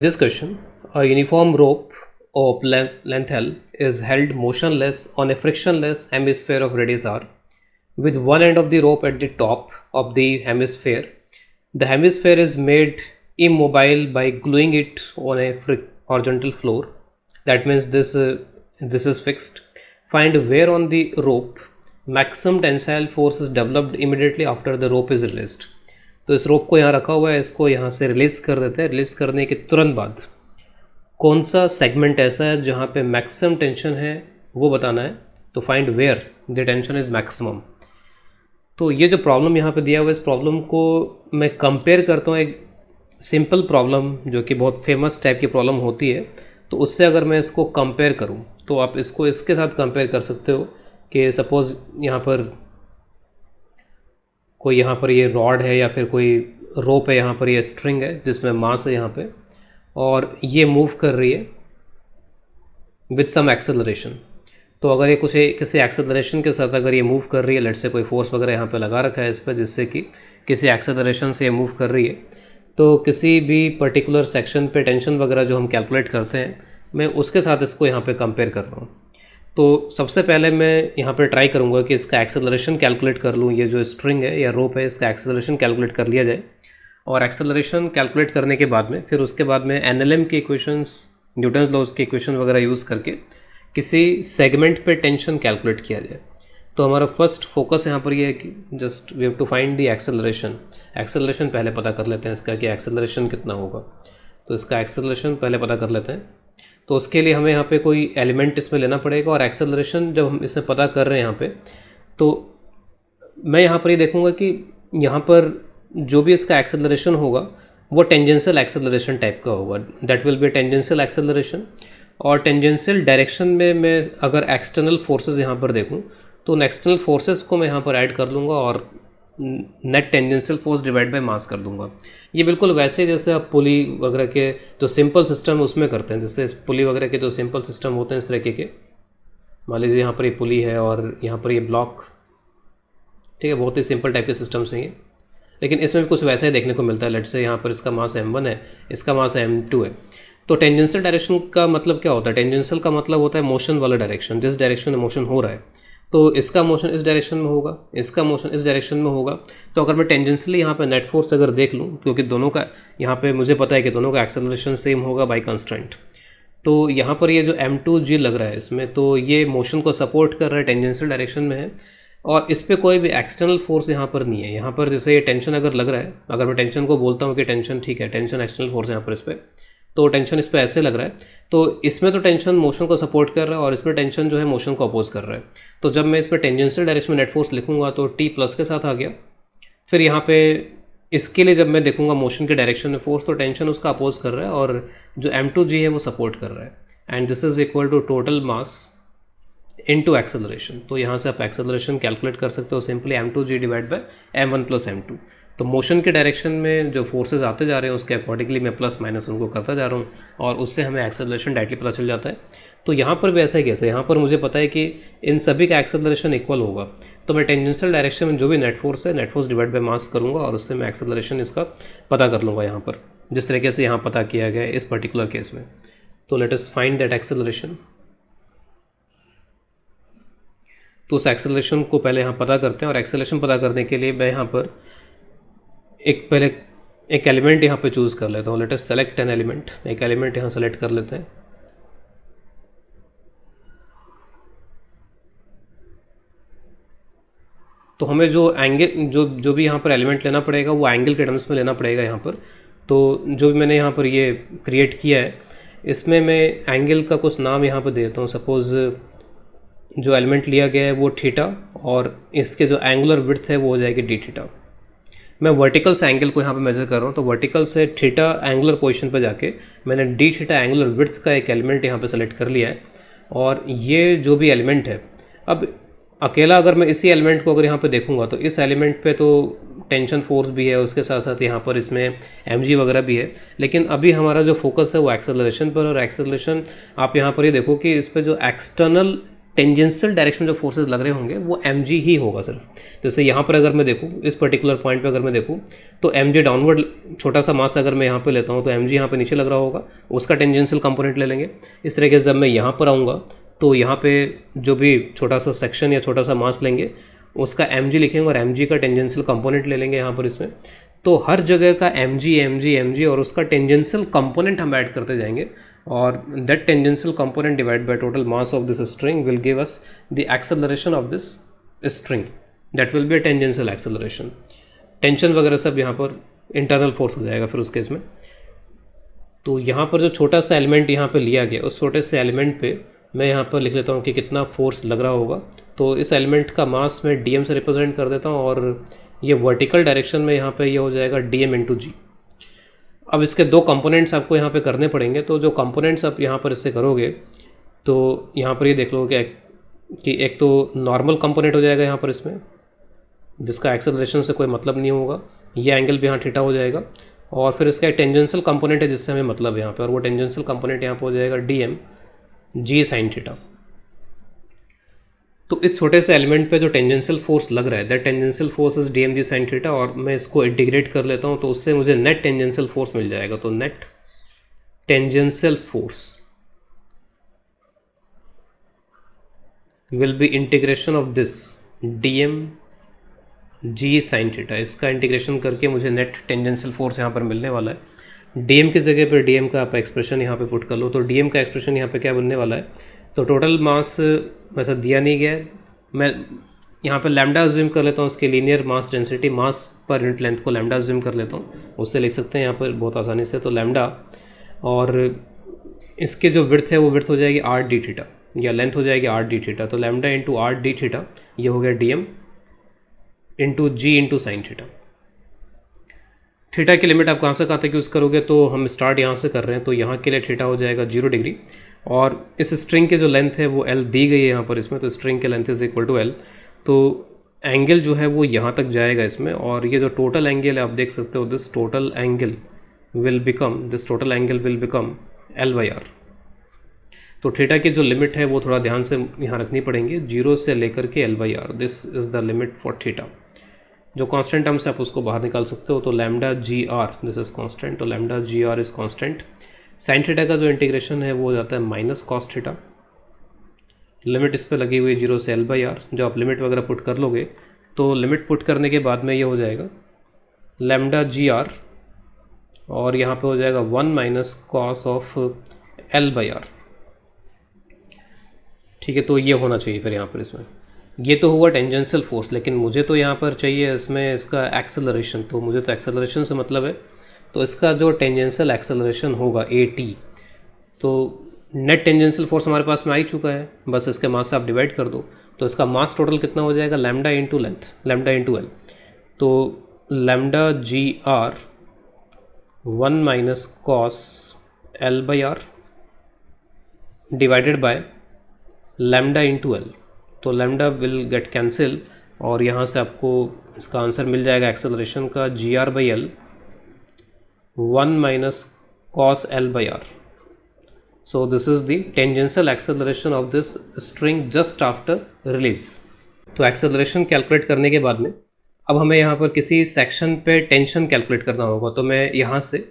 This question, a uniform rope of length L is held motionless on a frictionless hemisphere of radius r, with one end of the rope at the top of the hemisphere. The hemisphere is made immobile by gluing it on a horizontal floor. That means this is fixed. Find where on the rope maximum tensile force is developed immediately after the rope is released. तो इस रोप को यहाँ रखा हुआ है, इसको यहाँ से रिलीज़ कर देते हैं. रिलीज़ करने के तुरंत बाद कौन सा सेगमेंट ऐसा है जहाँ पे मैक्सिमम टेंशन है वो बताना है. तो find where the tension is maximum. तो ये जो प्रॉब्लम यहाँ पे दिया हुआ है, इस प्रॉब्लम को मैं कंपेयर करता हूँ एक सिंपल प्रॉब्लम जो कि बहुत फेमस टाइप की प्रॉब्लम होती है. तो उससे अगर मैं इसको कंपेयर करूँ तो आप इसको इसके साथ कंपेयर कर सकते हो कि सपोज़ यहाँ पर ये रॉड है या फिर कोई रोप है, यहाँ पर ये स्ट्रिंग है जिसमें मास है यहाँ पे, और ये मूव कर रही है विद सम एक्सेलरेशन. तो अगर ये किसी एक्सेलरेशन के साथ अगर ये मूव कर रही है, लेट्स से कोई फोर्स वगैरह यहाँ पे लगा रखा है इस पर जिससे कि किसी एक्सेलरेशन से ये मूव कर रही है, तो किसी भी पर्टिकुलर सेक्शन पे टेंशन वगैरह जो हम कैलकुलेट करते हैं, मैं उसके साथ इसको यहाँ पे कंपेयर कर रहा हूँ. तो सबसे पहले मैं यहाँ पर ट्राई करूँगा कि इसका एक्सेलरेशन कैलकुलेट कर लूँ. ये जो स्ट्रिंग है या रोप है, इसका एक्सेलरेशन कैलकुलेट कर लिया जाए, और एक्सेलरेशन कैलकुलेट करने के बाद में फिर उसके बाद में एनएलएम की इक्वेशंस, न्यूटन्स लॉज की इक्वेशन वगैरह यूज़ करके किसी सेगमेंट पे टेंशन कैलकुलेट किया जाए. तो हमारा फर्स्ट फोकस यहाँ पर ये है कि just we have to find the acceleration. Acceleration पहले पता कर लेते हैं इसका कि एक्सेलरेशन कितना होगा. तो इसका एक्सेलरेशन पहले पता कर लेते हैं. तो उसके लिए हमें यहाँ पे कोई एलिमेंट इसमें लेना पड़ेगा, और एक्सेलरेशन जब हम इसमें पता कर रहे हैं यहाँ पे, तो मैं यहाँ पर ये देखूँगा कि यहाँ पर जो भी इसका एक्सेलरेशन होगा वो टेंजेंशियल एक्सेलरेशन टाइप का होगा. That will be tangential acceleration. और टेंजेंशियल डायरेक्शन में मैं अगर एक्सटर्नल फोर्सेस यहाँ पर देखूँ तो उन एक्सटर्नल फोर्सेस को मैं यहाँ पर ऐड कर लूँगा और net tangential force divide by mass कर दूंगा. ये बिल्कुल वैसे जैसे आप पुली वगैरह के जो सिंपल सिस्टम उसमें करते हैं, जैसे पुली वगैरह के जो सिंपल सिस्टम होते हैं इस तरीके के. मान लीजिए यहाँ पर ये पुली है और यहाँ पर ये ब्लॉक, ठीक है, बहुत ही सिंपल टाइप के सिस्टम्स हैं ये, लेकिन इसमें भी कुछ वैसा ही देखने को मिलता है. लेट्स से यहाँ पर इसका मास m1 है, इसका मास m2 है. तो टेंजेंशियल डायरेक्शन का मतलब क्या होता है? टेंजेंशियल का मतलब होता है मोशन वाला डायरेक्शन, जिस डायरेक्शन में मोशन हो रहा है. तो इसका मोशन इस डायरेक्शन में होगा, इसका मोशन इस डायरेक्शन में होगा. तो अगर मैं टेंजेंशियली यहाँ पे नेट फोर्स अगर देख लूँ, क्योंकि दोनों का यहाँ पे मुझे पता है कि दोनों का एक्सेलरेशन सेम होगा बाय कंस्ट्रेंट, तो यहाँ पर ये जो m2g लग रहा है इसमें, तो ये मोशन को सपोर्ट कर रहा है, टेंजेंशियल डायरेक्शन में है, और इस पर कोई भी एक्सटर्नल फोर्स यहाँ पर नहीं है. यहाँ पर जैसे ये टेंशन अगर लग रहा है, अगर मैं टेंशन को बोलता हूँ कि टेंशन ठीक है, टेंशन एक्सटर्नल फोर्स है यहाँ पर इस पर, तो टेंशन इस पर ऐसे लग रहा है, तो इसमें तो टेंशन मोशन को सपोर्ट कर रहा है और इसमें टेंशन जो है मोशन को अपोज कर रहा है. तो जब मैं इस पर टेंजेंशियल डायरेक्शन में नेट फोर्स लिखूंगा तो t प्लस के साथ आ गया. फिर यहाँ पे इसके लिए जब मैं देखूंगा मोशन के डायरेक्शन में फोर्स, तो टेंशन उसका अपोज कर रहा है और जो m2g है वो सपोर्ट कर रहा है. And this is equal to total mass into acceleration. तो यहाँ से आप एक्सेलरेशन कैलकुलेट कर सकते हो simply m2g divide by m1 plus m2. तो मोशन के डायरेक्शन में जो फोर्सेस आते जा रहे हैं उसके अकॉर्डिंगली मैं प्लस माइनस उनको करता जा रहा हूँ, और उससे हमें एक्सेलरेशन डायरेक्टली पता चल जाता है. तो यहाँ पर भी ऐसा ही कैसे, यहाँ पर मुझे पता है कि इन सभी का एक्सेलरेशन इक्वल होगा, तो मैं टेंजेंशियल डायरेक्शन में जो भी नेट फोर्स है, net force divide by mass करूँगा और उससे मैं एक्सेलरेशन इसका पता कर लूँगा यहाँ पर, जिस तरीके से यहाँ पता किया गया है इस पर्टिकुलर केस में. तो let us find that acceleration. तो उस एक्सेलरेशन को पहले यहाँ पता करते हैं, और एक्सेलरेशन पता करने के लिए मैं यहाँ पर पहले एक एलिमेंट यहाँ पे चूज़ कर लेता हूँ. Let us select an element. एक एलिमेंट यहाँ सेलेक्ट कर लेते हैं. तो हमें जो एंगल जो भी यहाँ पर एलिमेंट लेना पड़ेगा वो एंगल के टर्म्स में लेना पड़ेगा यहाँ पर. तो जो भी मैंने यहाँ पर ये क्रिएट किया है, इसमें मैं एंगल का कुछ नाम यहाँ पर देता हूँ. सपोज़ जो एलिमेंट लिया गया है वो थीटा, और इसके जो एंगुलर विड्थ है वो हो जाएगी डी थीटा. मैं वर्टिकल से एंगल को यहाँ पे मेजर कर रहा हूँ, तो वर्टिकल से थीटा एंगुलर पोजीशन पे जाके मैंने डी थीटा एंगुलर विड्थ का एक एलिमेंट यहाँ पे सेलेक्ट कर लिया है. और ये जो भी एलिमेंट है, अब अकेला अगर मैं इसी एलिमेंट को अगर यहाँ पे देखूँगा तो इस एलिमेंट पे तो टेंशन फोर्स भी है, उसके साथ साथ यहाँ पर इसमें mg वगैरह भी है, लेकिन अभी हमारा जो फोकस है वो एक्सेलरेशन पर. और एक्सेलरेशन आप यहाँ पर ये देखो कि इस पर जो एक्सटर्नल टेंजेंशियल डायरेक्शन जो फोर्सेस लग रहे होंगे वो एम ही होगा सिर्फ। जैसे यहाँ पर अगर मैं देखूँ, इस पर्टिकुलर पॉइंट पे अगर मैं देखूँ तो एम डाउनवर्ड छोटा सा मास अगर मैं यहाँ पे लेता हूँ तो एम यहाँ पे नीचे लग रहा होगा, उसका टेंजेंशियल कंपोनेंट ले लेंगे। इस तरीके से जब मैं यहाँ पर आऊँगा तो यहाँ पे जो भी छोटा सा सेक्शन या छोटा सा मास लेंगे उसका एम लिखेंगे और एम का टेंजेंशियल कंपोनेंट ले लेंगे यहाँ पर इसमें। तो हर जगह का एम जी और उसका टेंजेंशियल कंपोनेंट हम ऐड करते जाएंगे और that tangential component divide by total mass of this string will give us the acceleration of this string, that will be a tangential acceleration. Tension वगैरह सब यहाँ पर इंटरनल फोर्स हो जाएगा फिर उस केस में। तो यहाँ पर जो छोटा सा एलिमेंट यहाँ पे लिया गया, उस छोटे से एलिमेंट पे मैं यहाँ पर लिख लेता हूँ कि कितना फोर्स लग रहा होगा। तो इस एलिमेंट का मास मैं dm से रिप्रेजेंट कर देता हूँ और ये वर्टिकल डायरेक्शन में यहाँ पे ये हो जाएगा dm इंटू जी। अब इसके दो कंपोनेंट्स आपको यहाँ पे करने पड़ेंगे। तो जो कंपोनेंट्स आप यहाँ पर इससे करोगे तो यहाँ पर ये देख लो कि एक तो नॉर्मल कंपोनेंट हो जाएगा यहाँ पर इसमें, जिसका एक्सेलरेशन से कोई मतलब नहीं होगा, ये एंगल भी यहाँ थीटा हो जाएगा। और फिर इसका एक टेंजेंशियल कंपोनेंट है जिससे हमें मतलब है यहाँ पे, और वो टेंजेंशियल कंपोनेंट यहाँ पे हो जाएगा dm जी साइन थीटा। तो इस छोटे से एलिमेंट पे जो टेंजेंशियल फोर्स लग रहा है that tangential force is DM G sine theta, और मैं इसको इंटीग्रेट कर लेता हूँ तो उससे मुझे नेट टेंजेंशियल फोर्स मिल जाएगा। तो net tangential force will be integration of this DM G sine theta. इसका इंटीग्रेशन करके मुझे नेट टेंजेंशियल फोर्स यहाँ पर मिलने वाला है। डीएम की जगह पर डीएम का आप एक्सप्रेशन यहाँ पे पुट कर लो। तो डीएम का एक्सप्रेशन यहाँ पे क्या बनने वाला है, तो टोटल मास वैसा दिया नहीं गया है, मैं यहाँ पे लैम्डा अज्यूम कर लेता हूँ उसके लीनियर मास डेंसिटी, मास पर यूनिट लेंथ को लैम्डा अज्यूम कर लेता हूँ, उससे लिख सकते हैं यहाँ पर बहुत आसानी से। तो लैम्डा और इसके जो विड्थ है वो विड्थ हो जाएगी आर डी थीटा या लेंथ हो जाएगी आर डी थीटा। तो lambda into R D theta ये हो गया डीएम इंटू जी इंटू साइन थीटा। थीटा की लिमिट आप कहाँ से कहाँ तक यूज़ करोगे, तो हम स्टार्ट यहाँ से कर रहे हैं। तो यहाँ के लिए थीटा हो जाएगा 0 डिग्री और इस स्ट्रिंग के जो लेंथ है वो L दी गई है यहाँ पर इसमें। तो स्ट्रिंग के length is equal to L। तो एंगल जो है वो यहाँ तक जाएगा इसमें, और ये जो टोटल एंगल है आप देख सकते हो this total angle will become L/R। तो थीटा की जो लिमिट है वो थोड़ा ध्यान से यहाँ रखनी पड़ेंगी, 0 से लेकर के L/R, this is the limit for theta. जो कांस्टेंट टर्म से आप उसको बाहर निकाल सकते हो। तो lambda ji R this is constant, तो lambda ji R is constant. Sine theta का जो इंटीग्रेशन है वो हो जाता है माइनस कॉस थीटा। लिमिट इस पर लगी हुई 0 से L/R। जो आप लिमिट वगैरह पुट कर लोगे तो लिमिट पुट करने के बाद में ये हो जाएगा लैम्डा जी आर और यहाँ पे हो जाएगा 1 माइनस कॉस ऑफ L/R। ठीक है, तो ये होना चाहिए फिर यहाँ पर इसमें। ये तो हुआ टेंजेंशियल फोर्स, लेकिन मुझे तो यहाँ पर चाहिए इसमें इसका एक्सेलरेशन। तो मुझे तो एक्सेलरेशन से मतलब है, तो इसका जो टेंजेंशियल एक्सेलरेशन होगा AT, तो नेट टेंजेंशियल फोर्स हमारे पास में आ ही चुका है, बस इसके मास से आप डिवाइड कर दो। तो इसका मास टोटल कितना हो जाएगा, lambda into length, lambda into L। तो lambda ji R 1 minus cos L/R divided by lambda into L। तो लैम्डा विल गेट कैंसिल और यहाँ से आपको इसका आंसर मिल जाएगा एक्सेलरेशन का GR/L 1 minus cos L/R। So this is the tangential acceleration of this string just after release. तो acceleration calculate करने के बाद में अब हमें यहाँ पर किसी सेक्शन पे टेंशन कैलकुलेट करना होगा। तो मैं यहाँ से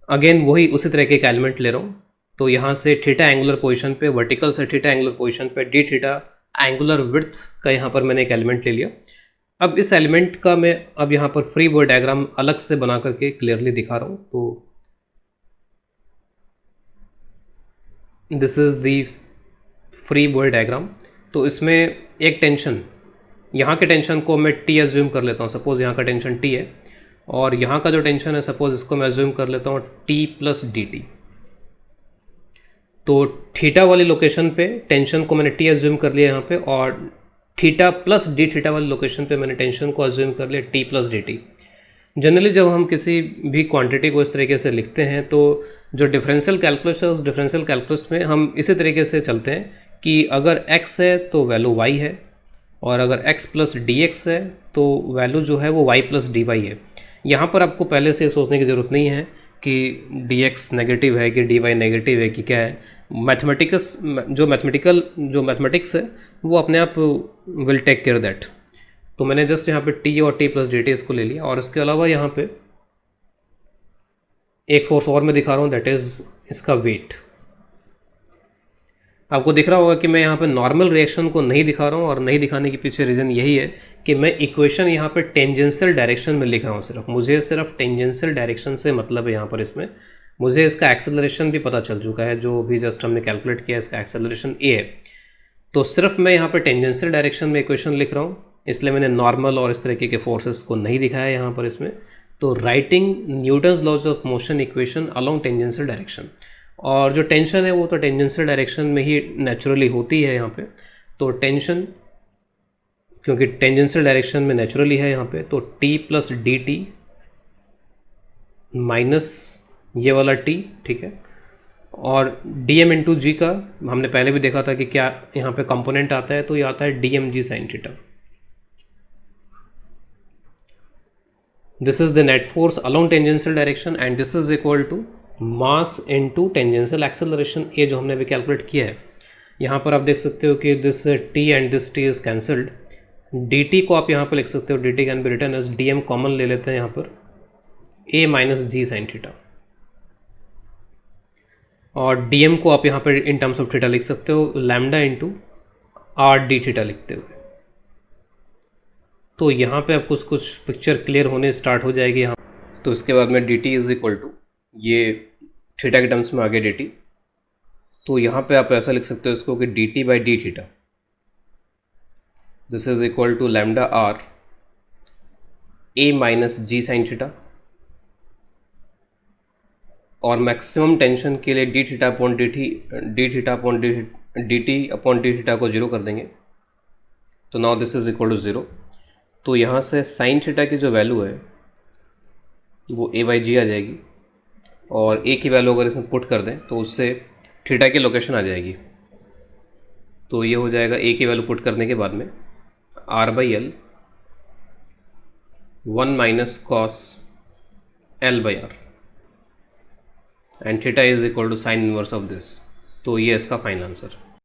अगेन वही उसी तरह के एलिमेंट ले रहा हूँ। तो यहाँ से थीटा एंगुलर पोजीशन पे, वर्टिकल से थीटा एंगुलर पोजीशन पे डी थीटा एंगुलर विड्थ का यहाँ पर मैंने एक एलिमेंट ले लिया। अब इस एलिमेंट का मैं अब यहाँ पर फ्री बॉडी डायग्राम अलग से बना करके क्लियरली दिखा रहा हूँ। तो this is the free body diagram. तो इसमें एक टेंशन, यहाँ के टेंशन को मैं T एज्यूम कर लेता हूँ। सपोज यहाँ का टेंशन T है और यहाँ का जो टेंशन है सपोज इसको मैं एज्यूम कर लेता हूँ T प्लस dt। तो थीटा वाली लोकेशन पे टेंशन को मैंने T एज्यूम कर लिया यहाँ पे, और थीटा प्लस डी थीटा वाली लोकेशन पे मैंने टेंशन को एज्यूम कर लिया T प्लस dt। जनरली जब हम किसी भी क्वांटिटी को इस तरीके से लिखते हैं तो जो डिफरेंशियल कैलकुलस है उस डिफरेंशियल कैलकुलस में हम इसी तरीके से चलते हैं कि अगर x है तो वैल्यू y है, और अगर x प्लस dx है तो वैल्यू जो है वो y प्लस dy है। यहाँ पर आपको पहले से सोचने की ज़रूरत नहीं है कि dx नेगेटिव है कि dy नेगेटिव है कि क्या है। मैथमेटिक्स है वो अपने आप विल टेक केयर दैट। तो मैंने जस्ट यहाँ पे टी और टी प्लस डी टी इसको ले लिया, और इसके अलावा यहाँ पे एक फोर्स और मैं दिखा रहा हूँ, दैट इज़ इसका वेट। आपको दिख रहा होगा कि मैं यहाँ पे नॉर्मल रिएक्शन को नहीं दिखा रहा हूँ, और नहीं दिखाने के पीछे रीज़न यही है कि मैं इक्वेशन यहाँ पे टेंजेंशियल डायरेक्शन में लिख रहा हूँ। मुझे सिर्फ टेंजेंशियल डायरेक्शन से मतलब है यहाँ पर। इसमें मुझे इसका एक्सेलरेशन भी पता चल चुका है, जो भी जस्ट हमने कैलकुलेट किया, इसका एक्सेलरेशन ए है। तो सिर्फ मैं यहाँ पर टेंजेंशियल डायरेक्शन में इक्वेशन लिख रहा हूँ, इसलिए मैंने नॉर्मल और इस तरीके के फोर्सेस को नहीं दिखाया यहाँ पर इसमें। तो writing Newton's laws of motion equation along tangential direction, और जो टेंशन है वो तो टेंजेंशियल डायरेक्शन में ही नेचुरली होती है यहाँ पे। तो टेंशन क्योंकि टेंजेंशियल डायरेक्शन में नेचुरली है यहाँ पे, तो T plus D T minus ये वाला टी, ठीक है। और डी एम इंटू जी का हमने पहले भी देखा था कि क्या यहाँ पे कंपोनेंट आता है, तो ये आता है D M G sine theta. This is the net force along tangential direction, and this is equal to mass into tangential acceleration A, जो हमने अभी कैलकुलेट किया है। यहाँ पर आप देख सकते हो कि this T and this T is cancelled. D T को आप यहाँ पर लिख सकते हो, d T can be written as d m common ले लेते हैं यहाँ पर, a minus g sine theta. और डी एम को आप यहाँ पर इन टर्म्स ऑफ थीटा लिख सकते हो, lambda into R D theta लिखते हुए। तो यहाँ पे आपको कुछ पिक्चर क्लियर होने स्टार्ट हो जाएगी यहाँ। तो इसके बाद में d T is equal to, ये थीटा के टर्म्स में आ गया डी टी। तो यहाँ पे आप ऐसा लिख सकते हो इसको कि d T by d theta, this is equal to lambda R a minus g sine theta. और मैक्सिमम टेंशन के लिए d theta upon d theta upon d T upon d theta को जीरो कर देंगे। तो now this is equal to zero. तो यहाँ से साइन थीटा की जो वैल्यू है वो ए बाई जी आ जाएगी, और ए की वैल्यू अगर इसमें पुट कर दें तो उससे थीटा की लोकेशन आ जाएगी। तो ये हो जाएगा ए की वैल्यू पुट करने के बाद में R by L 1 minus cos L by R, and theta is equal to sine inverse of this. तो ये इसका फाइनल आंसर।